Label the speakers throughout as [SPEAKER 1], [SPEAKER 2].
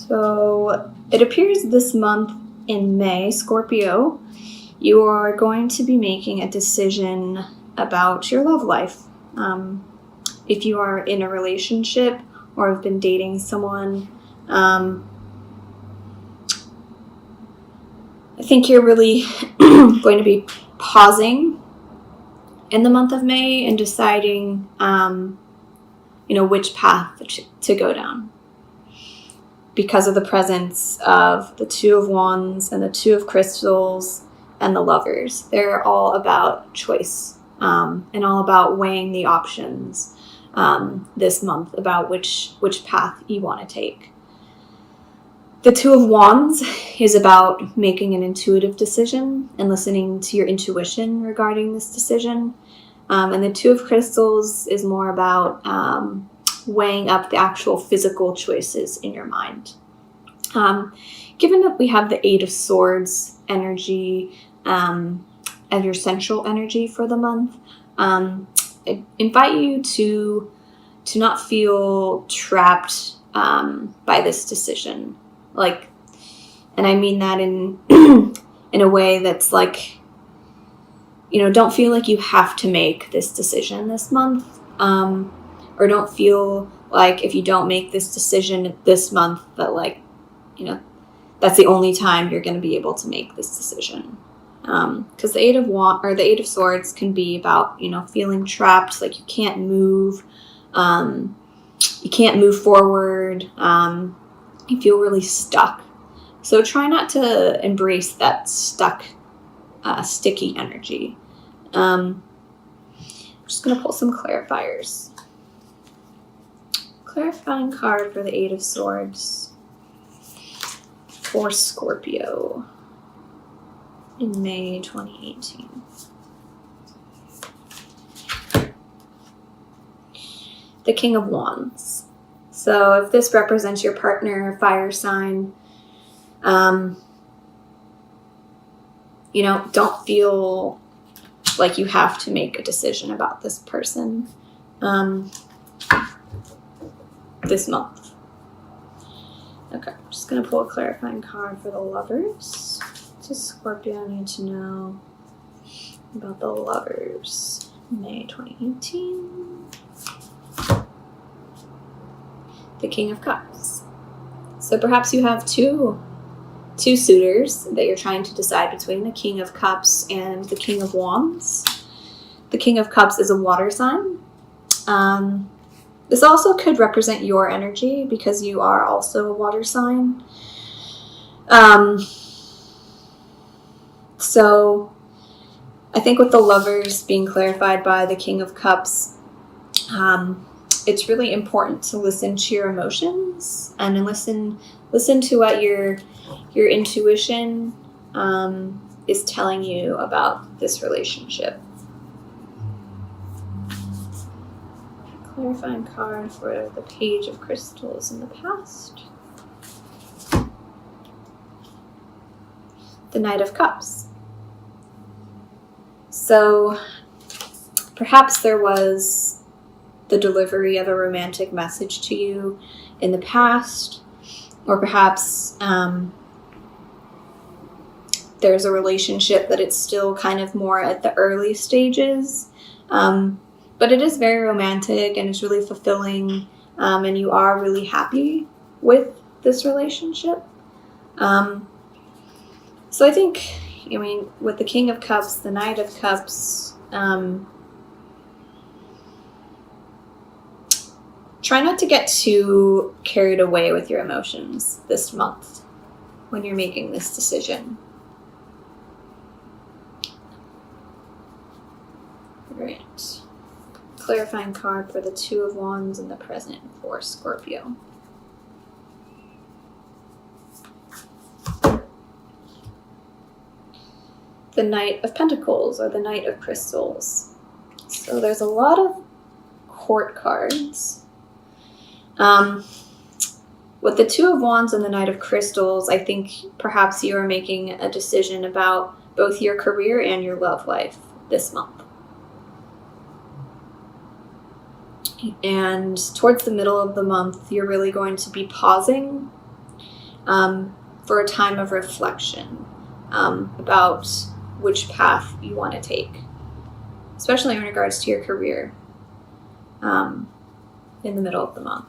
[SPEAKER 1] So it appears this month in May, Scorpio, you are going to be making a decision about your love life. If you are in a relationship or have been dating someone, I think you're really going to be pausing in the month of May and deciding, which path to go down. Because of the presence of the Two of Wands and the Two of Crystals and the Lovers. They're all about choice and all about weighing the options this month about which path you want to take. The Two of Wands is about making an intuitive decision and listening to your intuition regarding this decision. And the Two of Crystals is more about weighing up the actual physical choices in your mind. Given that we have the Eight of Swords energy as your central energy for the month, I invite you to not feel trapped by this decision. And I mean that in in a way that's like, don't feel like you have to make this decision this month. Or don't feel like if you don't make this decision this month that that's the only time you're going to be able to make this decision. Because the Eight of Swords can be about, feeling trapped, like you can't move, you can't move forward, you feel really stuck. So try not to embrace that stuck, sticky energy. I'm just going to pull some clarifiers. Clarifying card for the Eight of Swords for Scorpio in May 2018. The King of Wands. So if this represents your partner, fire sign, don't feel like you have to make a decision about this person this month. Okay, I'm just going to pull a clarifying card for the Lovers. What does Scorpio need to know about the Lovers? May 2018. The King of Cups. So perhaps you have two suitors that you're trying to decide between, the King of Cups and the King of Wands. The King of Cups is a water sign. This also could represent your energy because you are also a water sign. So I think with the Lovers being clarified by the King of Cups, it's really important to listen to your emotions and listen to what your intuition is telling you about this relationship. Clarifying card for the Page of Crystals in the past. The Knight of Cups. So perhaps there was the delivery of a romantic message to you in the past, or perhaps there's a relationship that it's still kind of more at the early stages. But it is very romantic and it's really fulfilling, and you are really happy with this relationship. So I think, with the King of Cups, the Knight of Cups, try not to get too carried away with your emotions this month when you're making this decision. Right. Clarifying card for the Two of Wands in the present for Scorpio. The Knight of Pentacles or the Knight of Crystals. So there's a lot of court cards. With the Two of Wands and the Knight of Crystals, I think perhaps you are making a decision about both your career and your love life this month. And towards the middle of the month, you're really going to be pausing for a time of reflection about which path you want to take, especially in regards to your career in the middle of the month.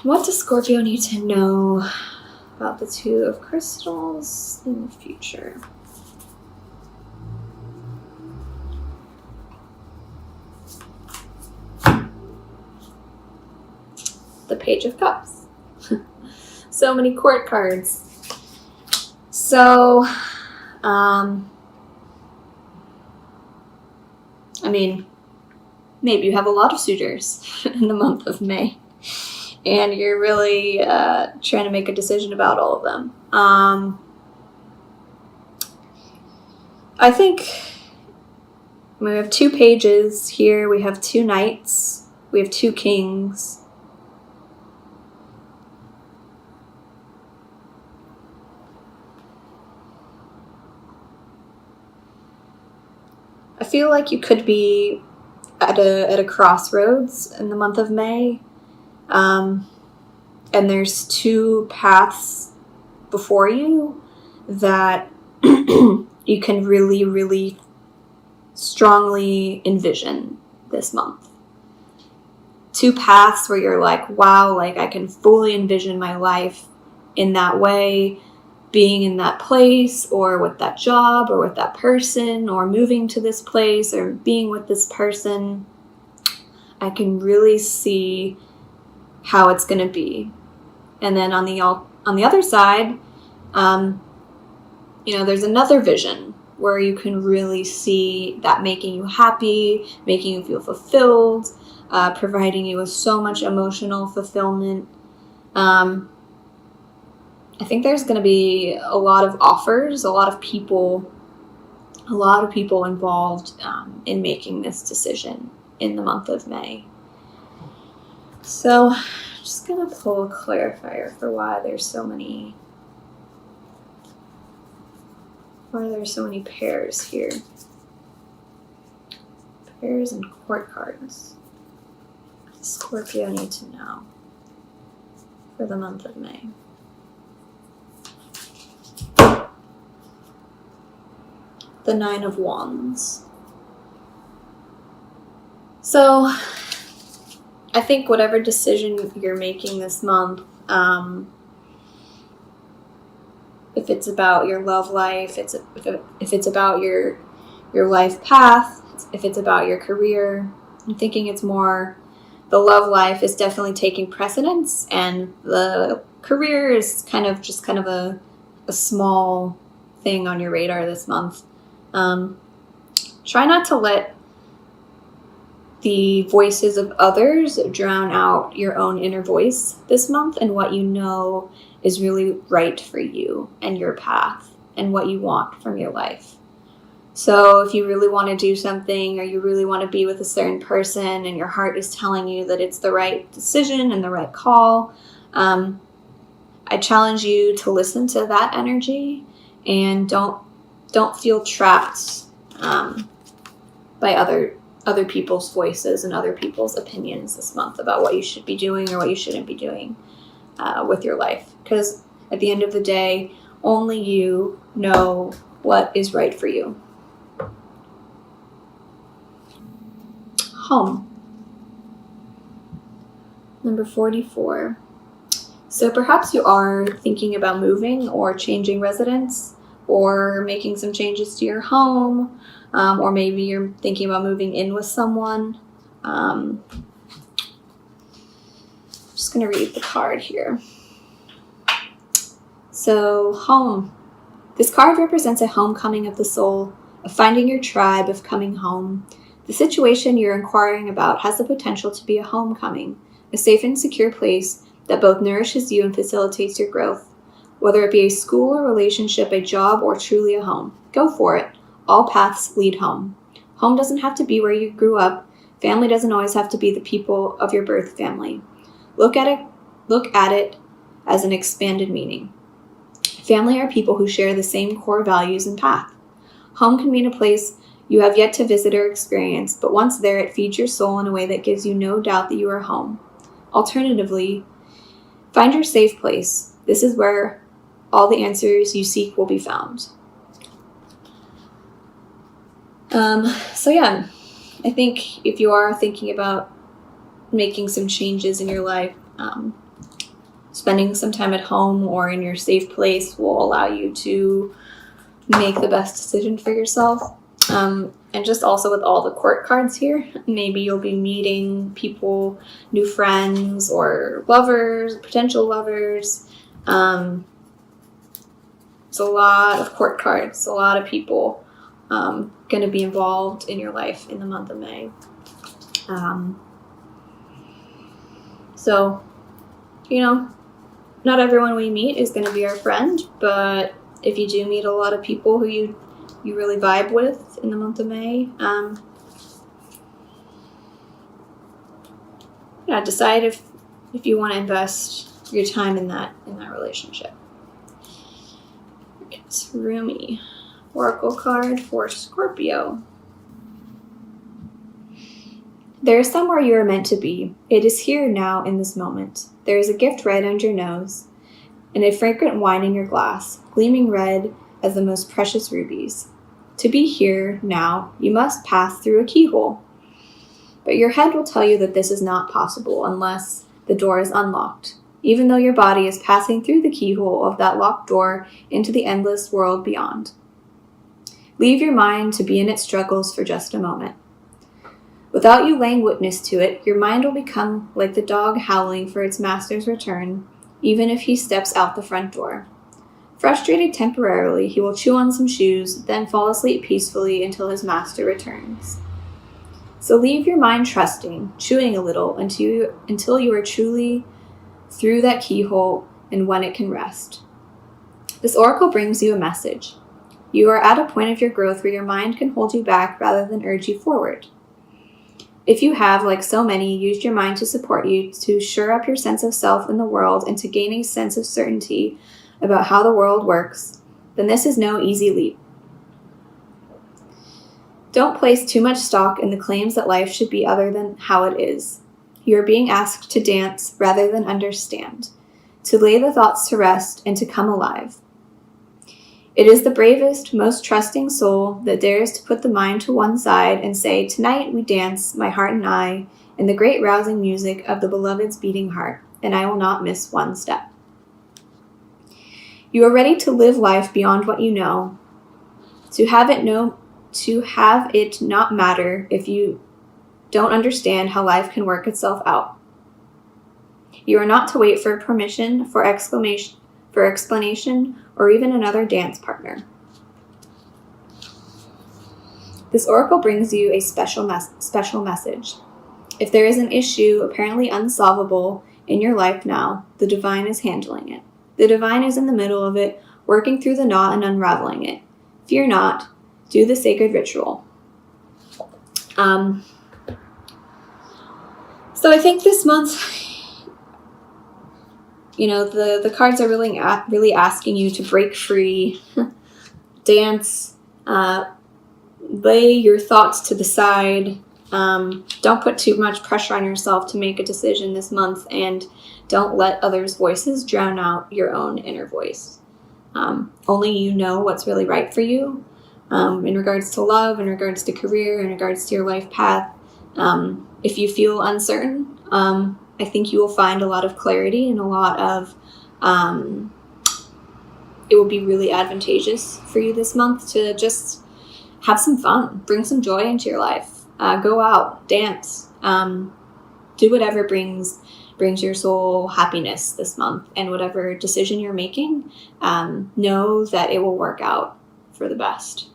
[SPEAKER 1] What does Scorpio need to know about the Two of Crystals in the future? The Page of Cups. So many court cards. So, maybe you have a lot of suitors in the month of May, and you're really trying to make a decision about all of them. I think we have 2 pages here. We have 2 knights. We have 2 kings. I feel like you could be at a crossroads in the month of May, and there's 2 paths before you that you can really, really strongly envision this month. 2 paths where you're like, wow, like I can fully envision my life in that way, being in that place, or with that job, or with that person, or moving to this place, or being with this person. I can really see how it's going to be. And then on the other side, there's another vision where you can really see that making you happy, making you feel fulfilled, providing you with so much emotional fulfillment. I think there's going to be a lot of offers, a lot of people involved in making this decision in the month of May. So I'm just going to pull a clarifier for why there's so many pairs here. Pairs and court cards. What does Scorpio need to know for the month of May? The 9 of Wands. So I think whatever decision you're making this month, if it's about your love life, if it's about your life path, if it's about your career, I'm thinking it's more the love life is definitely taking precedence, and the career is kind of a small thing on your radar this month. Try not to let the voices of others drown out your own inner voice this month and what you know is really right for you and your path and what you want from your life. So if you really want to do something, or you really want to be with a certain person, and your heart is telling you that it's the right decision and the right call, I challenge you to listen to that energy and don't feel trapped by other people's voices and other people's opinions this month about what you should be doing or what you shouldn't be doing with your life. Because at the end of the day, only you know what is right for you. Home. Number 44. So perhaps you are thinking about moving or changing residence, or making some changes to your home, or maybe you're thinking about moving in with someone. I'm just going to read the card here. So, home. This card represents a homecoming of the soul, of finding your tribe, of coming home. The situation you're inquiring about has the potential to be a homecoming, a safe and secure place that both nourishes you and facilitates your growth. Whether it be a school or relationship, a job, or truly a home, go for it. All paths lead home. Home doesn't have to be where you grew up. Family doesn't always have to be the people of your birth family. Look at it as an expanded meaning. Family are people who share the same core values and path. Home can mean a place you have yet to visit or experience, but once there, it feeds your soul in a way that gives you no doubt that you are home. Alternatively, Find your safe place. This is where all the answers you seek will be found. So yeah, I think if you are thinking about making some changes in your life, spending some time at home or in your safe place will allow you to make the best decision for yourself. And just also with all the court cards here, maybe you'll be meeting people, new friends or lovers, potential lovers. It's a lot of court cards, a lot of people going to be involved in your life in the month of May. So, not everyone we meet is going to be our friend, but if you do meet a lot of people who you really vibe with in the month of May, decide if you want to invest your time in that relationship. It's Rumi, Oracle card for Scorpio. There is somewhere you are meant to be. It is here now in this moment. There is a gift right under your nose, and a fragrant wine in your glass, gleaming red as the most precious rubies. To be here now, you must pass through a keyhole. But your head will tell you that this is not possible unless the door is unlocked, even though your body is passing through the keyhole of that locked door into the endless world beyond. Leave your mind to be in its struggles for just a moment. Without you laying witness to it, your mind will become like the dog howling for its master's return, even if he steps out the front door. Frustrated temporarily, he will chew on some shoes, then fall asleep peacefully until his master returns. So leave your mind trusting, chewing a little until you are truly through that keyhole and when it can rest. This oracle brings you a message. You are at a point of your growth where your mind can hold you back rather than urge you forward. If you have, like so many, used your mind to support you, to shore up your sense of self in the world, and to gain a sense of certainty about how the world works, then this is no easy leap. Don't place too much stock in the claims that life should be other than how it is. You are being asked to dance rather than understand, to lay the thoughts to rest and to come alive. It is the bravest, most trusting soul that dares to put the mind to one side and say, "Tonight we dance, my heart and I, in the great rousing music of the beloved's beating heart, and I will not miss one step." You are ready to live life beyond what you know, to have it not matter if you don't understand how life can work itself out. You are not to wait for permission, for explanation, or even another dance partner. This oracle brings you a special message. If there is an issue apparently unsolvable in your life now, the divine is handling it. The divine is in the middle of it, working through the knot and unraveling it. Fear not. Do the sacred ritual. So I think this month, the cards are really asking you to break free, dance, lay your thoughts to the side. Don't put too much pressure on yourself to make a decision this month, and don't let others' voices drown out your own inner voice. Only you know what's really right for you in regards to love, in regards to career, in regards to your life path. If you feel uncertain, I think you will find a lot of clarity and a lot of, it will be really advantageous for you this month to just have some fun, bring some joy into your life, go out, dance, do whatever brings your soul happiness this month, and whatever decision you're making, know that it will work out for the best.